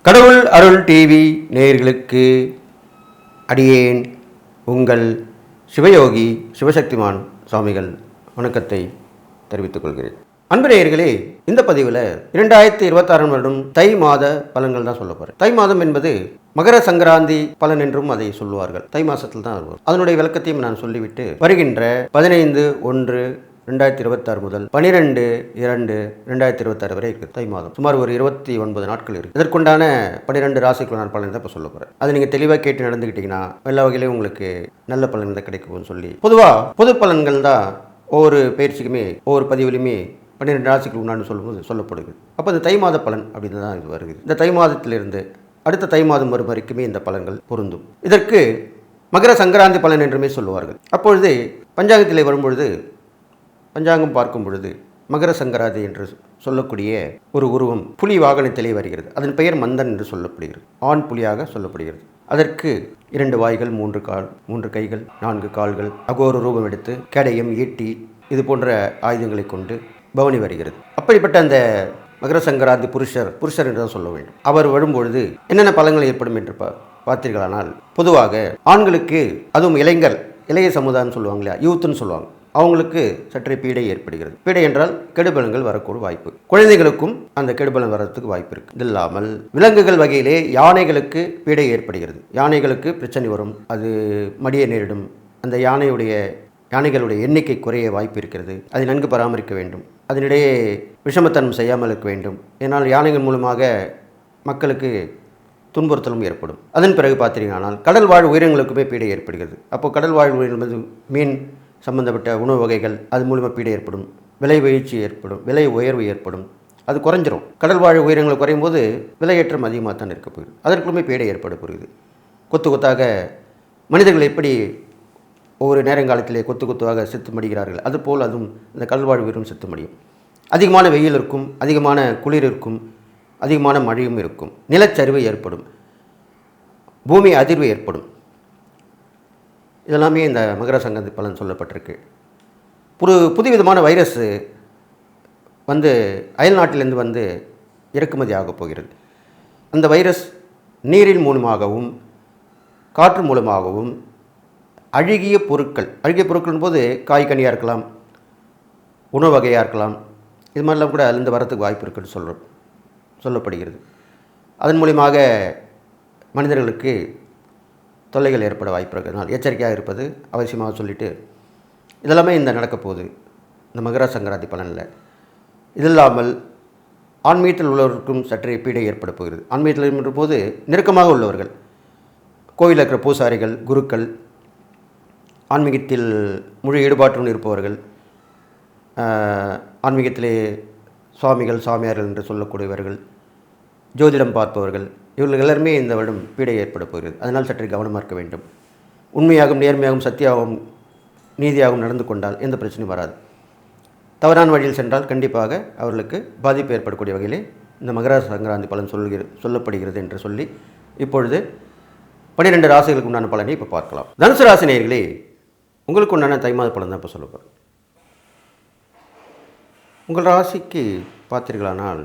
கடவுள் அருள் டிவி நேயர்களுக்கு அடியேன் உங்கள் சிவயோகி சிவசக்திமான் சுவாமிகள் வணக்கத்தை தெரிவித்துக் கொள்கிறேன். அன்பு நேயர்களே, இந்த பதிவில் 2026 வருடம் தை மாத பலன்கள் தான் சொல்ல போகிறேன். தை மாதம் என்பது மகர சங்கராந்தி பலன் என்றும் அதை சொல்லுவார்கள். தை மாதத்தில் தான் வரும். அதனுடைய விளக்கத்தையும் நான் சொல்லிவிட்டு வருகின்ற 15/1/2026 முதல் 12/2/2026 வரை இருக்குது தை மாதம். சுமார் ஒரு 29 நாட்கள் இருக்குது. இதற்குண்டான 12 ராசிக்குள்ளான பலன் தான் இப்போ சொல்ல போகிறேன். அதை நீங்கள் தெளிவாக கேட்டு நடந்துக்கிட்டீங்கன்னா எல்லா வகையிலையும் உங்களுக்கு நல்ல பலன் தான் கிடைக்கும்னு சொல்லி, பொதுவாக பொது பலன்கள் தான் ஒவ்வொரு பயிற்சிக்குமே ஒவ்வொரு பதிவிலுமே 12 ராசிக்கு உண்டான்னு சொல்லும்போது சொல்லப்படுது. அப்போ இந்த தை மாத பலன் அப்படின்னு தான் இது வருகிறது. இந்த தை மாதத்திலிருந்து அடுத்த தை மாதம் வரும் வரைக்குமே இந்த பலன்கள் பொருந்தும். இதற்கு மகர சங்கராந்தி பலன் என்றுமே சொல்லுவார்கள். அப்பொழுது பஞ்சாங்கத்திலே வரும்பொழுது, பஞ்சாங்கம் பார்க்கும் பொழுது மகர சங்கராந்தி என்று சொல்லக்கூடிய ஒரு உருவம் புலி வாகனத்திலே வருகிறது. அதன் பெயர் மந்தன் என்று சொல்லப்படுகிறது. ஆண் புலியாக சொல்லப்படுகிறது. அதற்கு 2 வாய்கள், 3 கால், 3 கைகள், 4 கால்கள், அகோர ரூபம் எடுத்து கேடயம், ஈட்டி இது போன்ற ஆயுதங்களை கொண்டு பவனி வருகிறது. அப்படிப்பட்ட அந்த மகர சங்கராந்தி புருஷர் என்று தான் சொல்ல வேண்டும். அவர் வரும்பொழுது என்னென்ன பலன்கள் ஏற்படும் என்று பார்த்தீர்களானால், பொதுவாக ஆண்களுக்கு, அதுவும் இளைய சமுதாயம் சொல்லுவாங்க இல்லையா, யூத்துன்னு சொல்லுவாங்க, அவங்களுக்கு சற்றே பீடை ஏற்படுகிறது. பீடை என்றால் கெடுபலன்கள் வரக்கூடிய வாய்ப்பு. குழந்தைகளுக்கும் அந்த கெடுபலன் வரத்துக்கு வாய்ப்பு இருக்குது. இது இல்லாமல் விலங்குகள் வகையிலே யானைகளுக்கு பீடை ஏற்படுகிறது. யானைகளுக்கு பிரச்சனை வரும், அது மடிய நேரிடும். அந்த யானைகளுடைய எண்ணிக்கை குறைய வாய்ப்பு இருக்கிறது. அதை நன்கு பராமரிக்க வேண்டும். அதனிடையே விஷமத்தனம் செய்யாமல் இருக்க வேண்டும். ஏன்னால் யானைகள் மூலமாக மக்களுக்கு துன்புறுத்தலும் ஏற்படும். அதன் பிறகு பார்த்தீங்கன்னா கடல் வாழ் உயிரினங்களுக்குமே பீடை ஏற்படுகிறது. அப்போது கடல் வாழ் உயிரினங்கள் மீன் சம்பந்தப்பட்ட உணவு வகைகள், அது மூலமாக பீடை ஏற்படும். விலை வீழ்ச்சி ஏற்படும், விலை உயர்வு ஏற்படும், அது குறைஞ்சிரும். கடல் வாழ் உயிரினங்கள் குறையும் போது விலையேற்றம் அதிகமாக தான் இருக்க போகுது. அதற்குமே பீடை ஏற்பட போகுது. கொத்தாக மனிதர்கள் எப்படி ஒவ்வொரு நேரங்காலத்திலே கொத்தாக செத்து மடிகிறார்கள், அதுபோல் அதுவும் இந்த கடல் வாழ் உயிரினம் செத்து மடியும். அதிகமான வெயில் இருக்கும், அதிகமான குளிர் இருக்கும், அதிகமான மழையும் இருக்கும். நிலச்சரிவு ஏற்படும், பூமி அதிர்வு ஏற்படும். இதெல்லாமே இந்த மகர சங்கராந்தி பலன் சொல்லப்பட்டிருக்கு. புதுவிதமான வைரஸ் அயல் நாட்டிலிருந்து இறக்குமதி ஆகப் போகிறது. அந்த வைரஸ் நீரின் மூலமாகவும் காற்று மூலமாகவும் அழுகிய பொருட்கள் போது காய்கனியாக இருக்கலாம், உணவு வகையாக இருக்கலாம், இது மாதிரிலாம் கூட அதிலிருந்து வரத்துக்கு வாய்ப்பு இருக்குன்னு சொல்லப்படுகிறது. அதன் மூலியமாக மனிதர்களுக்கு தொல்லைகள் ஏற்பட வாய்ப்பு இருக்கிறதுனால எச்சரிக்கையாக இருப்பது அவசியமாக சொல்லிவிட்டு, இதெல்லாமே இந்த நடக்கப் போகுது இந்த மகர சங்கராந்தி பலனில். இது இல்லாமல் ஆன்மீகத்தில் உள்ளவர்களுக்கும் சற்றே பீடை ஏற்பட போகிறது. ஆன்மீகத்தில் இருக்கின்ற போது நெருக்கமாக உள்ளவர்கள், கோவிலில் இருக்கிற பூசாரிகள், குருக்கள், ஆன்மீகத்தில் முழு ஈடுபாட்டுடன் இருப்பவர்கள், ஆன்மீகத்திலே சுவாமிகள், சாமியார்கள் என்று சொல்லக்கூடியவர்கள், ஜோதிடம் பார்ப்பவர்கள், இவர்கள் எல்லாருமே இந்த வருடம் பீடை ஏற்பட போகிறது. அதனால் சற்று கவனமாக இருக்க வேண்டும். உண்மையாகவும் நேர்மையாகவும் சத்தியாகவும் நீதியாகவும் நடந்து கொண்டால் எந்த பிரச்சனையும் வராது. தவறான வழியில் சென்றால் கண்டிப்பாக அவர்களுக்கு பாதிப்பு ஏற்படக்கூடிய வகையிலே இந்த மகர சங்கராந்தி பலன் சொல்லப்படுகிறது என்று சொல்லி, இப்பொழுது 12 ராசிகளுக்கு உண்டான பலனை இப்போ பார்க்கலாம். தனுசு ராசி நேயர்களே, உங்களுக்கு உண்டான தை மாத பலன் தான் இப்போ சொல்ல போகிறேன். உங்கள் ராசிக்கு பார்த்தீர்களானால்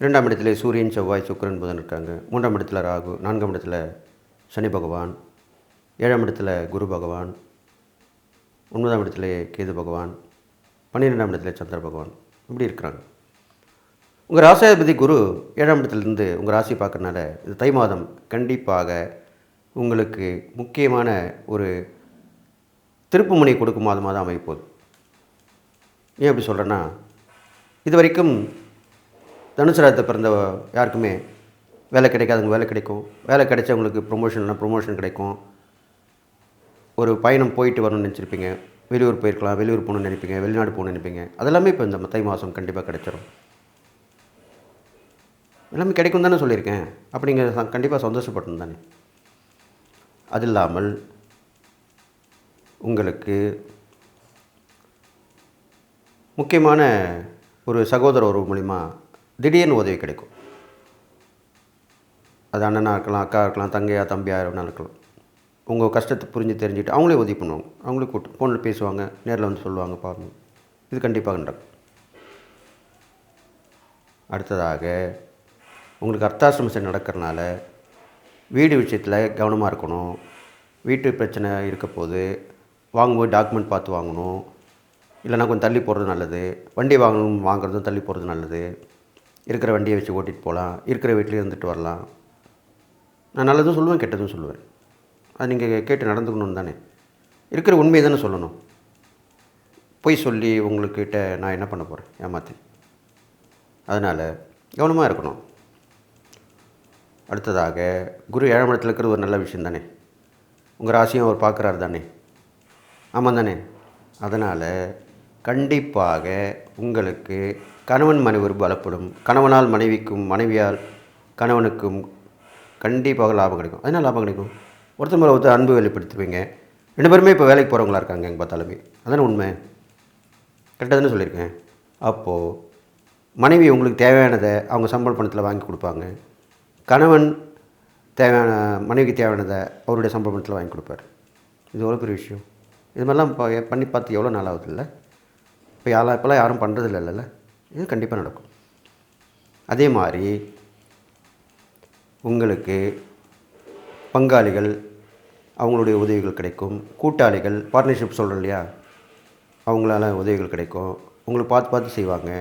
2ஆம் இடத்துல சூரியன், செவ்வாய், சுக்கிரன், புதன் இருக்காங்க. 3ஆம் இடத்துல ராகு, 4ஆம் இடத்துல சனி பகவான், 7ஆம் இடத்துல குரு பகவான், 9ஆம் இடத்துல கேது பகவான், 12ஆம் இடத்துல சந்திர பகவான், இப்படி இருக்கிறாங்க. உங்கள் ராசியாதிபதி குரு 7ஆம் இடத்துலேருந்து உங்கள் ராசி பார்க்கறனால இந்த தை மாதம் கண்டிப்பாக உங்களுக்கு முக்கியமான ஒரு திருப்புமுனை கொடுக்கும் மாதமாக தான் அமைப்போகுது. ஏன் அப்படி சொல்கிறேன்னா, இது வரைக்கும் தனுசு ராசியில் பிறந்த யாருக்குமே வேலை கிடைக்காதவங்க வேலை கிடைக்கும், வேலை கிடைச்சவங்களுக்கு ப்ரொமோஷன் கிடைக்கும். ஒரு பயணம் போயிட்டு வரணும்னு நினச்சிருப்பீங்க, வெளியூர் போயிருக்கலாம், வெளியூர் போகணுன்னு நினைப்பீங்க, வெளிநாடு போகணுன்னு நினைப்பீங்க. அதெல்லாமே இப்போ இந்த தை மாதம் கண்டிப்பாக கிடைச்சிடும். எல்லாமே கிடைக்கும் தானே சொல்லியிருக்கேன். அப்போ நீங்கள் கண்டிப்பாக சந்தோஷப்படணும் தானே. அது இல்லாமல் உங்களுக்கு முக்கியமான ஒரு சகோதர உறவு மூலிமா திடீர்னு உதவி கிடைக்கும். அது அண்ணனாக இருக்கலாம், அக்கா இருக்கலாம், தங்கையா தம்பியாக இருக்கலாம். உங்கள் கஷ்டத்தை புரிஞ்சு தெரிஞ்சுட்டு அவங்களே உதவி பண்ணுவாங்க. அவங்களே கூப்பிட்டு ஃபோனில் பேசுவாங்க, நேரில் வந்து சொல்லுவாங்க, பாருங்கள். இது கண்டிப்பாக நடக்கும். அடுத்ததாக உங்களுக்கு அர்த்தாசிரம சனி நடக்கிறனால வீடு விஷயத்தில் கவனமாக இருக்கணும். வீட்டு பிரச்சனை இருக்க போது வாங்கும்போது டாக்குமெண்ட் பார்த்து வாங்கணும். இல்லைனா கொஞ்சம் தள்ளி போகிறது நல்லது. வண்டி வாங்குறதும் தள்ளி போகிறது நல்லது. இருக்கிற வண்டியை வச்சு ஓட்டிகிட்டு போகலாம். இருக்கிற வீட்டிலே இருந்துட்டு வரலாம். நான் நல்லதும் சொல்லுவேன், கெட்டதும் சொல்லுவேன். அது நீங்கள் கேட்டு நடந்துக்கணும்னு தானே. இருக்கிற உண்மையை தானே சொல்லணும். பொய் சொல்லி உங்கள்கிட்ட நான் என்ன பண்ண போகிறேன்? ஏமாற்றி. அதனால் கவனமாக இருக்கணும். அடுத்ததாக குரு 7ஆம் இடத்துல இருக்கிறது ஒரு நல்ல விஷயம் தானே. உங்கள் ராசியும் அவர் பார்க்குறாரு தானே. ஆமாம் தானே. அதனால் கண்டிப்பாக உங்களுக்கு கணவன் மனைவி பலப்படும். கணவனால் மனைவிக்கும், மனைவியால் கணவனுக்கும் கண்டிப்பாக லாபம் கிடைக்கும். அதனால் லாபம் கிடைக்கும். ஒருத்தர் மேலே ஒருத்தர் அன்பு வெளிப்படுத்துவீங்க. 2 பேருமே இப்போ வேலைக்கு போகிறவங்களா இருக்காங்க எங்கே பார்த்தாலுமே. அதானே உண்மை. கரெக்டாக தானே சொல்லியிருக்கேன். அப்போது மனைவி உங்களுக்கு தேவையானதை அவங்க சம்பள பணத்தில் வாங்கி கொடுப்பாங்க. கணவன் மனைவிக்கு தேவையானதை அவருடைய சம்பள பணத்தில் வாங்கி கொடுப்பார். இது எவ்வளோ பெரிய விஷயம். இது மாதிரிலாம் பண்ணி பார்த்து எவ்வளோ நாள் ஆகுது இல்லை. இப்போல்லாம் யாரும் பண்ணுறதில்ல இல்லைல்ல. இது கண்டிப்பாக நடக்கும். அதே மாதிரி உங்களுக்கு பங்காளிகள் அவங்களுடைய உதவிகள் கிடைக்கும். கூட்டாளிகள் பார்ட்னர்ஷிப் சொல்கிறோம் இல்லையா, அவங்களால உதவிகள் கிடைக்கும். உங்களுக்கு பார்த்து பார்த்து செய்வாங்க.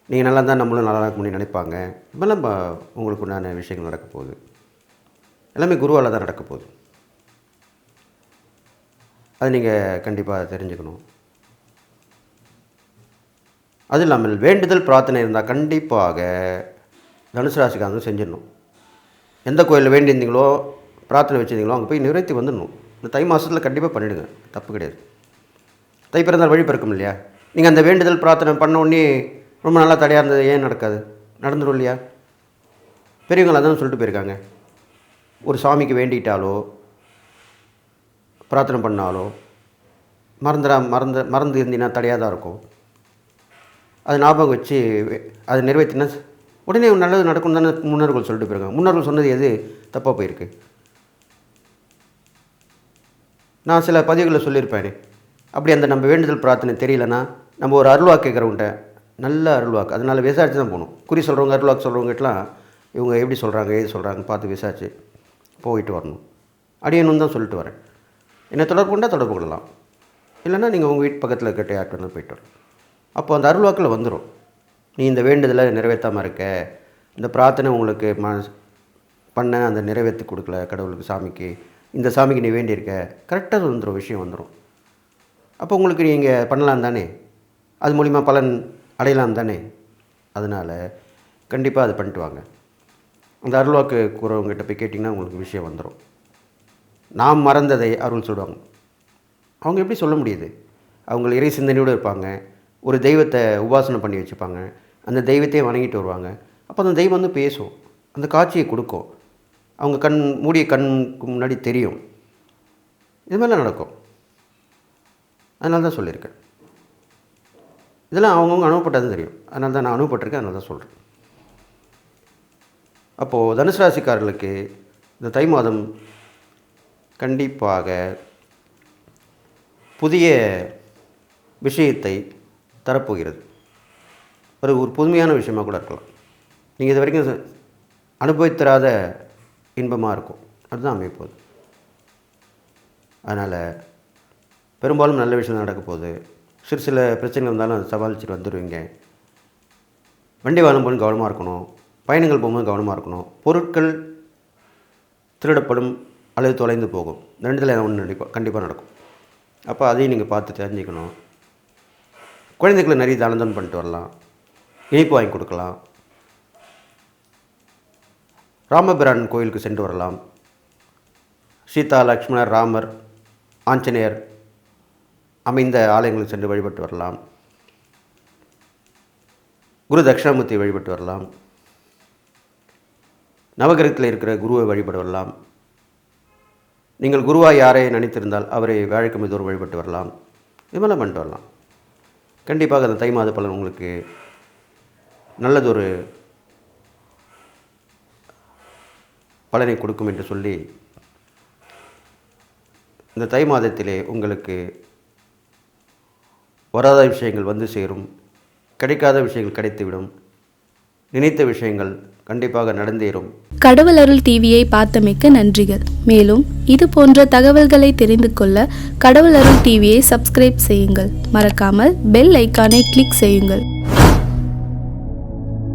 நீங்கள் நல்லா இருந்தால் நம்மளும் நல்லா இருக்க முடியும்னு நினைப்பாங்க. இப்போல்லாம் உங்களுக்கு உண்டான விஷயங்கள் நடக்க போகுது. எல்லாமே குருவால் தான் நடக்க போகுது. அது நீங்கள் கண்டிப்பாக தெரிஞ்சுக்கணும். அது இல்லாமல் வேண்டுதல் பிரார்த்தனை இருந்தால் கண்டிப்பாக தனுசு ராசிக்காரங்க செஞ்சிடணும். எந்த கோயிலில் வேண்டியிருந்தீங்களோ பிரார்த்தனை வச்சுருந்தீங்களோ அங்கே போய் நிறைவேற்றி வந்துடணும். இந்த தை மாதத்தில் கண்டிப்பாக பண்ணிவிடுங்க. தப்பு கிடையாது. தை பிறந்தால் வழி பிறக்கும் இல்லையா. நீங்கள் அந்த வேண்டுதல் பிரார்த்தனை பண்ண உடனே ரொம்ப நல்லா தடையாக இருந்தது ஏன் நடக்காது? நடந்துடும் இல்லையா. பெரியவங்க அதான் சொல்லிட்டு போயிருக்காங்க. ஒரு சாமிக்கு வேண்டிட்டாலோ பிரார்த்தனை பண்ணாலோ மறந்து இருந்தீங்கன்னா தடையாக தான் இருக்கும். அது ஞாபகம் வச்சு அதை நிறைவேற்றினா உடனே நல்லது நடக்கும் தானே முன்னோர்கள் சொல்லிட்டு போயிருக்காங்க. முன்னோர்கள் சொன்னது எது தப்பாக போயிருக்கு? நான் சில பதிவுகளில் சொல்லியிருப்பேன். அப்படி அந்த நம்ம வேண்டுதல் பிரார்த்தனை தெரியலன்னா நம்ம ஒரு அருள்வாக்கு கேட்குறவங்கள்ட்ட நல்ல அருள்வாக்கு, அதனால் விசாரித்து தான் போகணும். குறி சொல்கிறவங்க அருள்வாக்கு சொல்கிறவங்ககிட்டலாம் இவங்க எப்படி சொல்கிறாங்க ஏது சொல்கிறாங்க பார்த்து விசாரித்து போயிட்டு வரணும். அடியணும்னு தான் சொல்லிட்டு வரேன். என்னை தொடர்பு கொண்டால் தொடர்பு கொள்ளலாம். இல்லைன்னா நீங்கள் உங்கள் வீட்டு பக்கத்தில் இருக்க யார்கிட்ட வேணால் போயிட்டு வரலாம். அப்போ அந்த அருள்வாக்கில் வந்துடும். நீ இந்த வேண்டுதலை நிறைவேற்றாமல் இருக்க, இந்த பிரார்த்தனை உங்களுக்கு பண்ண அந்த நிறைவேற்றி கொடுக்கல கடவுளுக்கு, சாமிக்கு, இந்த சாமிக்கு நீ வேண்டியிருக்க, கரெக்டாக வந்துடும், விஷயம் வந்துடும். அப்போ உங்களுக்கு நீங்கள் பண்ணலாம் தானே, அது மூலிமா பலன் அடையலாம் தானே. அதனால் கண்டிப்பாக அது பண்ணிட்டு வாங்க. அந்த அருள்வாக்கு கூறவங்ககிட்ட போய் கேட்டிங்கன்னா உங்களுக்கு விஷயம் வந்துடும். நாம் மறந்ததை அருள் சொல்லுவாங்க. அவங்க எப்படி சொல்ல முடியுது? அவங்க இறை சிந்தனையோடு இருப்பாங்க. ஒரு தெய்வத்தை உபாசனை பண்ணி வச்சுப்பாங்க. அந்த தெய்வத்தையே வணங்கிட்டு வருவாங்க. அப்போ அந்த தெய்வம் வந்து பேசும், அந்த காட்சியை கொடுக்கும். அவங்க மூடிய கண்ணுக்கு முன்னாடி தெரியும். இது மாதிரிலாம் நடக்கும். அதனால தான் சொல்லியிருக்கேன். இதெல்லாம் அவங்கவுங்க அனுபவப்பட்டது தெரியும். அதனால தான் நான் அனுபவப்பட்டிருக்கேன். அதனால தான் சொல்கிறேன். அப்போது தனுசு ராசிக்காரர்களுக்கு இந்த தை மாதம் கண்டிப்பாக புதிய விஷயத்தை தரப்போகிறது. ஒரு புதுமையான விஷயமாக கூட இருக்கலாம். நீங்கள் இது வரைக்கும் அனுபவித்தராத இன்பமாக இருக்கும். அதுதான் அமைப்போகுது. அதனால் பெரும்பாலும் நல்ல விஷயம் நடக்க போகுது. சில பிரச்சனைகள் இருந்தாலும் அதை சமாளிச்சுட்டு வந்துடுவீங்க. வண்டி வாங்கும்போது கவனமாக இருக்கணும். பயணங்கள் போகும்போது கவனமாக இருக்கணும். பொருட்கள் திருடப்படும் அல்லது தொலைந்து போகும். ரெண்டுத்தில் ஒன்று கண்டிப்பாக நடக்கும். அப்போ அதையும் நீங்கள் பார்த்து தெரிஞ்சுக்கணும். குழந்தைகளை நிறைய தானம் பண்ணிட்டு வரலாம். இனிப்பு வாங்கி கொடுக்கலாம். ராமபிரான் கோயிலுக்கு சென்று வரலாம். சீதா, லக்ஷ்மணர், ராமர், ஆஞ்சநேயர் அமைந்த ஆலயங்களுக்கு சென்று வழிபட்டு வரலாம். குரு தட்சிணாமூர்த்தியை வழிபட்டு வரலாம். நவகிரகத்தில் இருக்கிற குருவை வழிபட வரலாம். நீங்கள் குருவாய் யாரை நினைத்திருந்தால் அவரை வியாழக்கிழமை தோறும் வழிபட்டு வரலாம். இது மாதிரிலாம் பண்ணிட்டு வரலாம். கண்டிப்பாக அந்த தை மாத பலன் உங்களுக்கு நல்லதொரு பலனை கொடுக்கும் என்று சொல்லி, இந்த தை மாதத்திலே உங்களுக்கு வராத விஷயங்கள் வந்து சேரும், கிடைக்காத விஷயங்கள் கிடைத்துவிடும். நினைத்த விஷயங்கள் கண்டிப்பாக நடந்தேறும். கடவுள் அருள் டிவியை பார்த்தமைக்கு நன்றிகள். மேலும் இது போன்ற தகவல்களை தெரிந்து கொள்ள கடவுள் அருள் டிவியை சப்ஸ்கிரைப் செய்யுங்கள். மறக்காமல் பெல் ஐக்கானை கிளிக் செய்யுங்கள்.